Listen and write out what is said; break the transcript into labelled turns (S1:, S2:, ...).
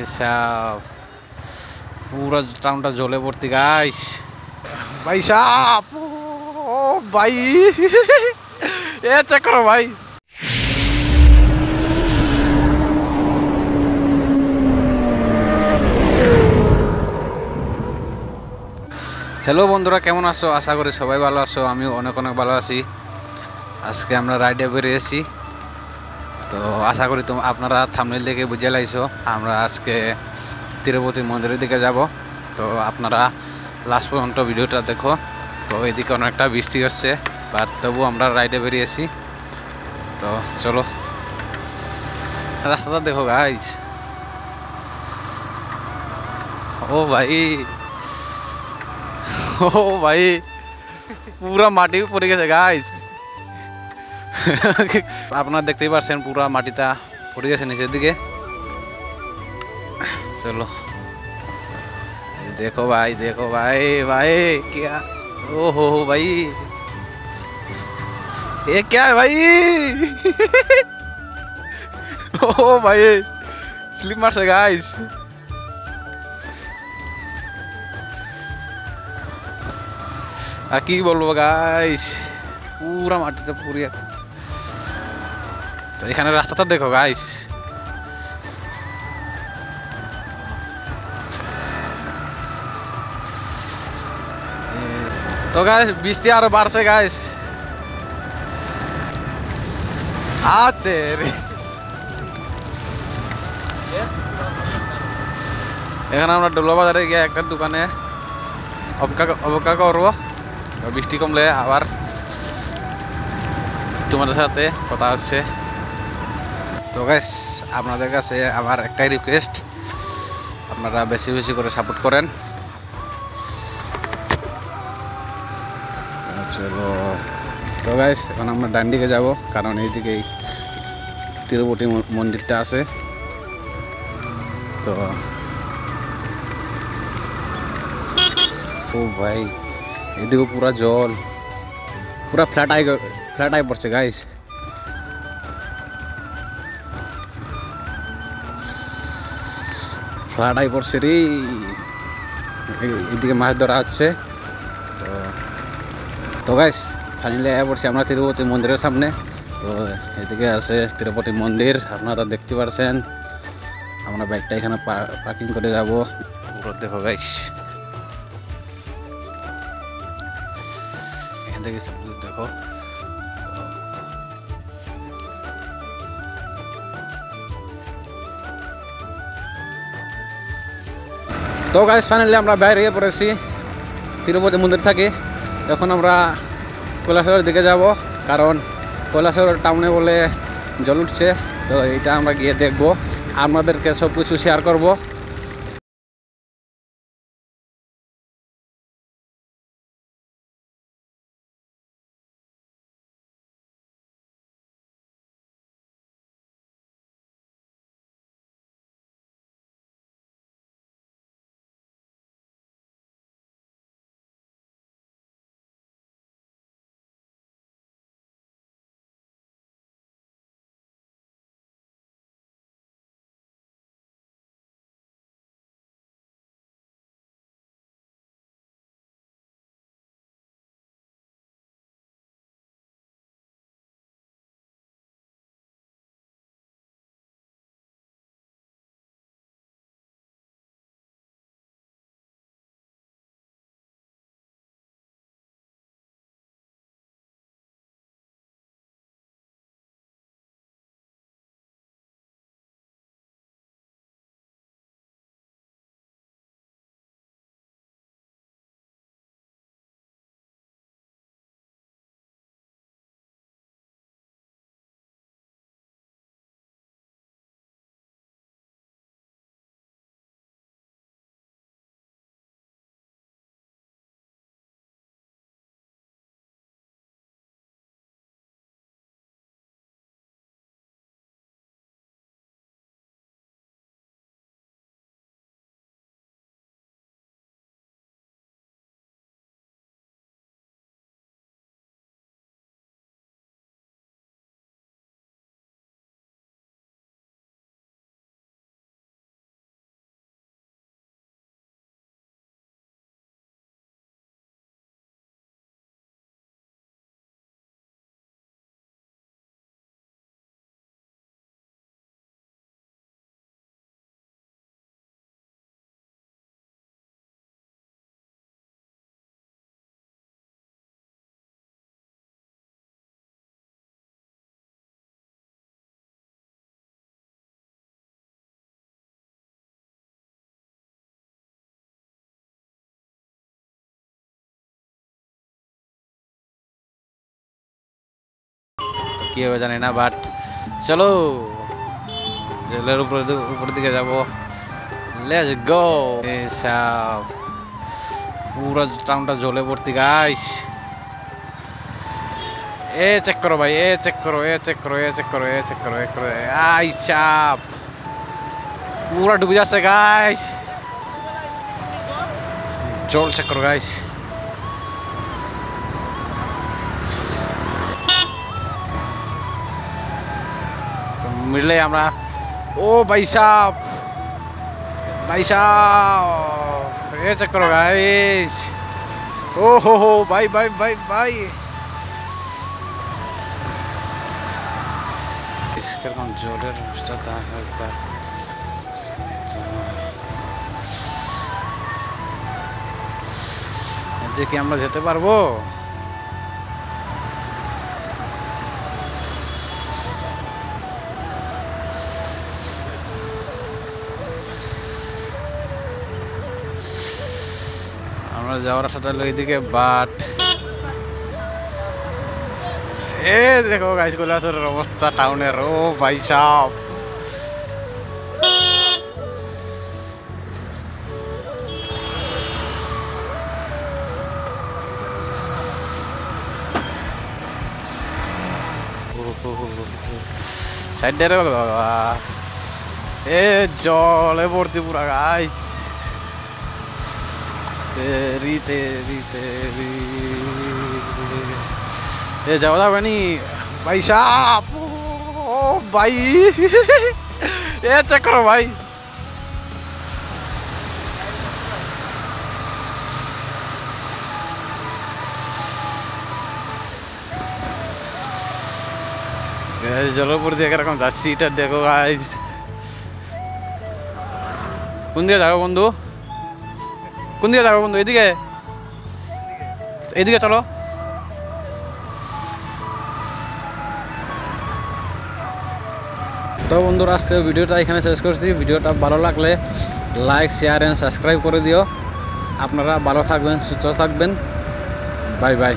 S1: साहब पूरा टाउनটা জ্বলে ভর্তি গাইস भाई साहब ओ भाई ये चेक करो भाई हेलो বন্ধুরা কেমন আছো আশা করি সবাই ভালো আছো আমি অনেক অনেক ভালো আছি আজকে আমরা রাইডে বেরিয়েছি তো আশা করি আপনারা থাম্বনেল দেখে বুঝে লাইছো আমরা আজকে তিরুপতি মন্দিরের দিকে যাব তো আপনারা লাস্ট পর্যন্ত ভিডিওটা দেখো তো এদিকে অনেকটা বৃষ্টি হচ্ছে বাট তবু আমরা রাইডে বেরিয়েছি তো চলো রাস্তাটা দেখো গাইস ओ भाई पूरा माटी पड़े गए गाइस আপনারা দেখতেই পাচ্ছেন পুরো মাটিটা পড়ে গেছে নিচের দিকে चलो देखो भाई भाई क्या ओहो भाई ये क्या है भाई ओहो भाई स्लिप मार से गाइस কি বলবো গাইস পুরা মাটিতে পুরিয়া তো এখানে রাস্তাটা দেখো গাইস তো গাইস বৃষ্টি আরো বাড়ছে গাইস আতে রে এখানে আমরা ডোলা বাজারে গিয়ে একটা দোকানে অপেক্ষা করবো বৃষ্টি কমলে আবার তোমাদের সাথে কথা হচ্ছে তো গাইস আপনাদের কাছে আমার একটাই রিকোয়েস্ট আপনারা বেশি বেশি করে সাপোর্ট করেন চলো তো গাইস এখন আমরা ডান দিকে যাবো কারণ এইদিকেই তিরুপতি মন্দিরটা আছে তো ও ভাই এদিকে পুরা জল পুরা ফ্ল্যাট আই পড়ছে গাইস ফ্ল্যাট আই পড়ছে রে এদিকে মাছ ধরা হচ্ছে তো গাইস ফাইনালি আয়া পড়ছি আমরা তিরুপতি মন্দিরের সামনে তো এদিকে আছে তিরুপতি মন্দির আপনারা দেখতে পাচ্ছেন আমরা বাইকটা এখানে পার্কিং করে যাব পুরো দেখো গাইস দেখে সব দেখো তো গাইস ফাইনালি আমরা বাইরে গিয়ে পড়েছি তিরুপতি মন্দির থেকে এখন আমরা কৈলাসহরের দিকে যাব কারণ কৈলাসহর টাউনে বলে জল উঠছে তো এটা আমরা গিয়ে দেখবো আপনাদেরকে সব কিছু শেয়ার করব কী হবে জানি না, বাট চলো জলের উপর দিকে যাবো। Let's go. এসব পুরো টাউনটা জলে ভর্তি গাইস। এ চেক করো ভাই, এ চেক করো, এ চেক করো, এ চেক করো, এ চেক করো, এ করো। আই চাপ পুরা ডুবে যাচ্ছে গাইস। জল চেক করো গাইস। মিললে আমরা ও ভাই সাহ, ভাই সাহ এ চেক করো গাইস। ও হো ভাই ভাই ভাই ভাই কিরকম জলের অবস্থা একবার। দেখি আমরা যেতে পারবো। আমরা যাওয়ার সাথে এইদিকে, বাট এ দেখো গাইস কৈলাসের অবস্থা টাউনের। ও ভাই সাহ সাইড রে বাবা, এ জলে ভর্তি পুরা গাইস। তেরি তেরি তেরি এ যাওয়া যাবে নি ভাই সাহ। ও ভাই এ চেক করো ভাই। জলের উপর দিয়ে কিরকম যাচ্ছি এটা দেখো গাইস। কোন দিকে যাবো বন্ধু, কোন দিকে যাবো বন্ধু? এদিকে, এদিকে চলো। তো বন্ধুরা আজকে ভিডিওটা এখানে শেষ করছি। ভিডিওটা ভালো লাগলে লাইক, শেয়ার এন্ড সাবস্ক্রাইব করে দিও। আপনারা ভালো থাকবেন, সুস্থ থাকবেন। Bye bye.